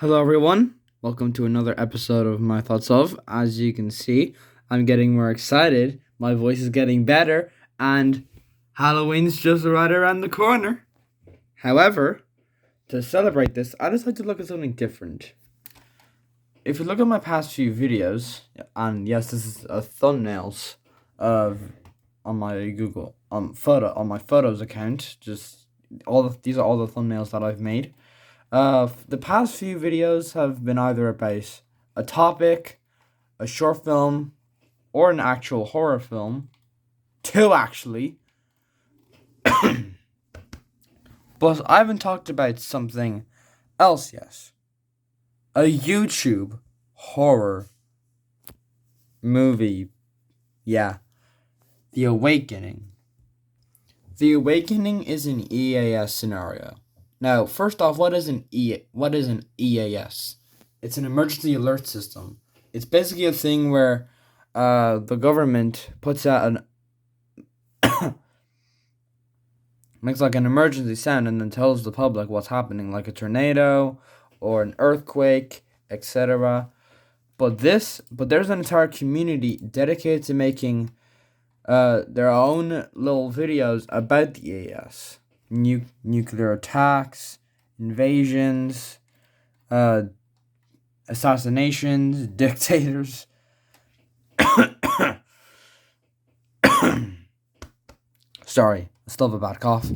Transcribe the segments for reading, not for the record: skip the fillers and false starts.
Hello everyone, welcome to another episode of My Thoughts Of. As you can see, I'm getting more excited, my voice is getting better, and Halloween's just right around the corner. However, to celebrate this, I decided to look at something different. If you look at my past few videos, and yes, this is a thumbnails of on my Google on my photos account, these are all the thumbnails that I've made. The past few videos have been either about a topic, a short film, or an actual horror film. Two, actually. But I haven't talked about something else yet. A YouTube horror movie. Yeah. The Awakening. The Awakening is an EAS scenario. Now, first off, what is an EAS? It's an emergency alert system. It's basically a thing where the government puts out makes like an emergency sound and then tells the public what's happening, like a tornado or an earthquake, etc. But there's an entire community dedicated to making their own little videos about the EAS. Nuclear attacks, invasions, assassinations, dictators. Sorry, I still have a bad cough.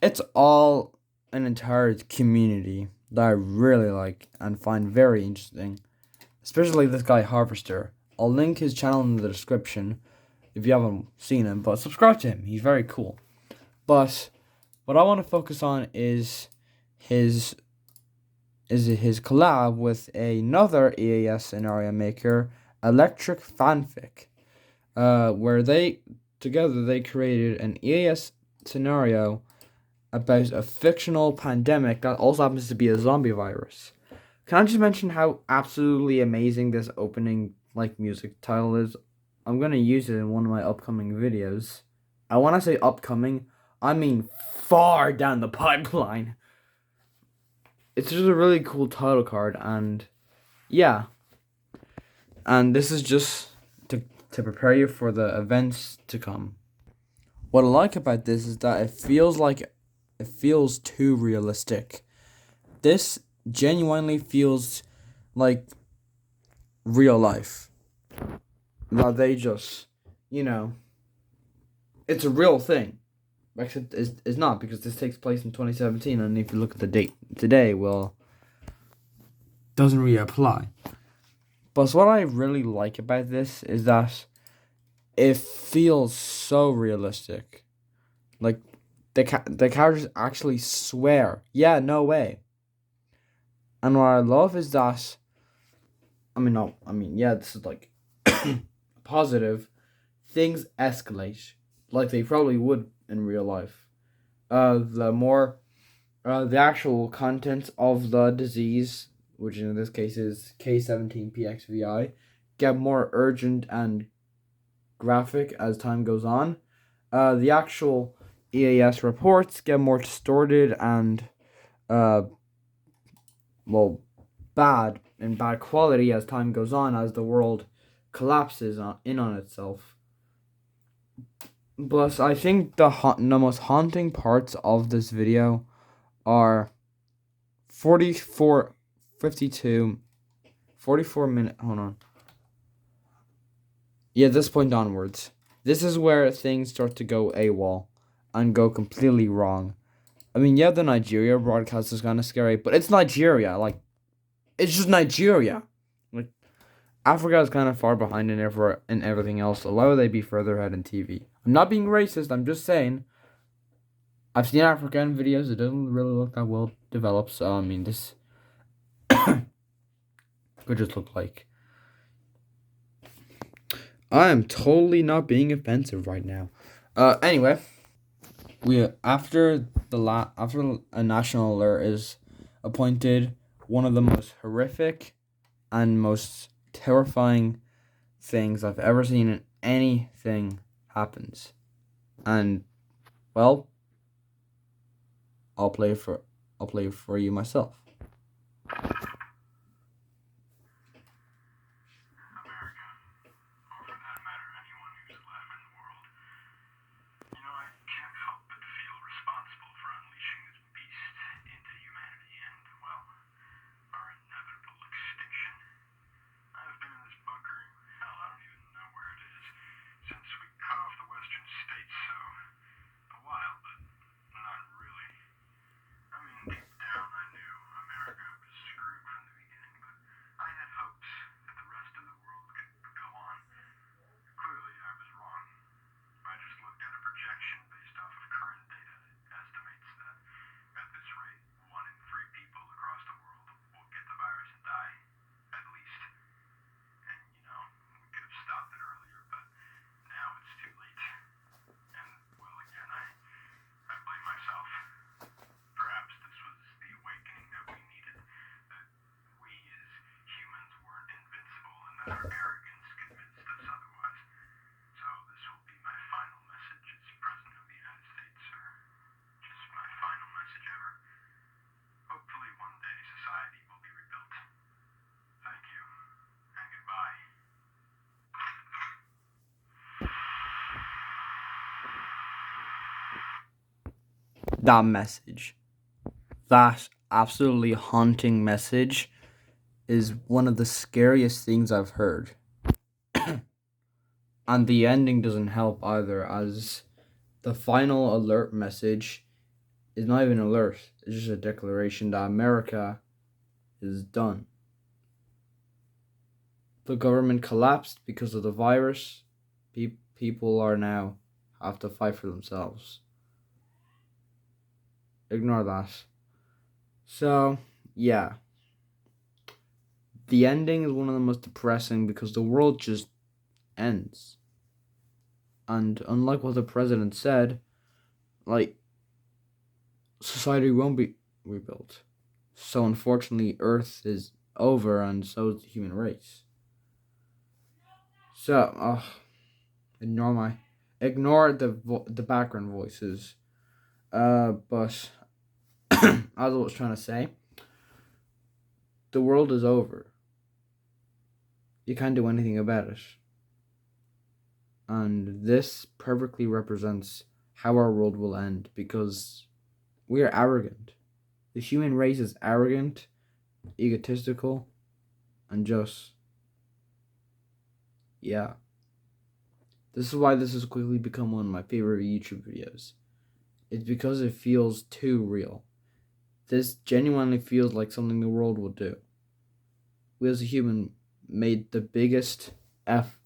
It's all an entire community that I really like and find very interesting. Especially this guy Harvester. I'll link his channel in the description if you haven't seen him, but subscribe to him. He's very cool. But what I want to focus on is his collab with another EAS scenario maker, ElectricFanatic, where they created an EAS scenario about a fictional pandemic that also happens to be a zombie virus. Can I just mention how absolutely amazing this opening music title is? I'm gonna use it in one of my upcoming videos. And when I say upcoming, I mean far down the pipeline. It's just a really cool title card, and yeah. And this is just to prepare you for the events to come. What I like about this is that it feels too realistic. This genuinely feels like real life. That they just, it's a real thing. Except it's not, because this takes place in 2017, and if you look at the date today, well, doesn't really apply. But what I really like about this is that it feels so realistic. Like, the characters actually swear, yeah, no way. And what I love is that, this is like positive. Things escalate like they probably would in real life. The actual contents of the disease, which in this case is K17PXVI, get more urgent and graphic as time goes on. The actual EAS reports get more distorted and bad quality as time goes on, as the world collapses in on itself. Plus, I think the most haunting parts of this video are 44 minute. Hold on. Yeah, this point onwards. This is where things start to go AWOL and go completely wrong. The Nigeria broadcast is kind of scary, but it's Nigeria. It's just Nigeria. Africa is kind of far behind in everything else, so why would they be further ahead in TV? I'm not being racist, I'm just saying. I've seen African videos, it doesn't really look that well developed, so this could just look like. I am totally not being offensive right now. Anyway, after a national alert is appointed, one of the most horrific and most terrifying things I've ever seen in anything happens. And, well, I'll play for you myself. because arrogance convinced us otherwise. So this will be my final message as President of the United States, or just my final message ever. Hopefully one day society will be rebuilt. Thank you, and goodbye. That message, that absolutely haunting message, is one of the scariest things I've heard. And the ending doesn't help either, as the final alert message is not even an alert, it's just a declaration that America is done. The government collapsed because of the virus. People are now have to fight for themselves. Ignore that. So, yeah. The ending is one of the most depressing because the world just ends. And unlike what the president said, like, society won't be rebuilt. So unfortunately, Earth is over, and so is the human race. So, ignore the background voices. But as I was trying to say, the world is over. You can't do anything about it. And this perfectly represents how our world will end, because we are arrogant. The human race is arrogant, egotistical, and just, yeah. This is why this has quickly become one of my favorite YouTube videos. It's because it feels too real. This genuinely feels like something the world would do. We as a human made the biggest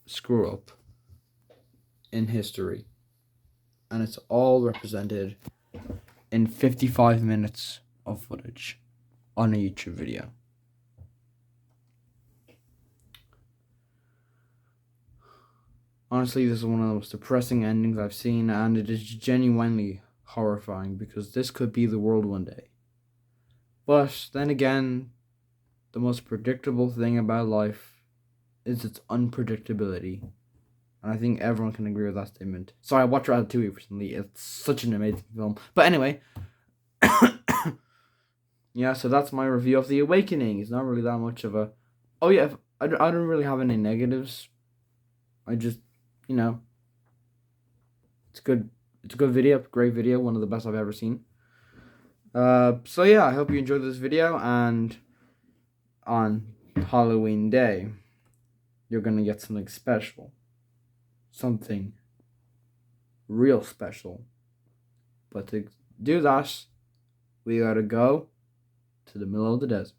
screw up in history. And it's all represented in 55 minutes of footage on a YouTube video. Honestly, this is one of the most depressing endings I've seen, and it is genuinely horrifying because this could be the world one day. But then again, the most predictable thing about life is its unpredictability. And I think everyone can agree with that statement. Sorry, I watched Ratatouille recently. It's such an amazing film. But anyway, yeah, so that's my review of The Awakening. It's not really that much of a... Oh yeah, I don't really have any negatives. I just, it's good. It's a good video, great video, one of the best I've ever seen. So yeah, I hope you enjoyed this video, and on Halloween Day, you're gonna get something special. Something real special. But to do that, we gotta go to the middle of the desert.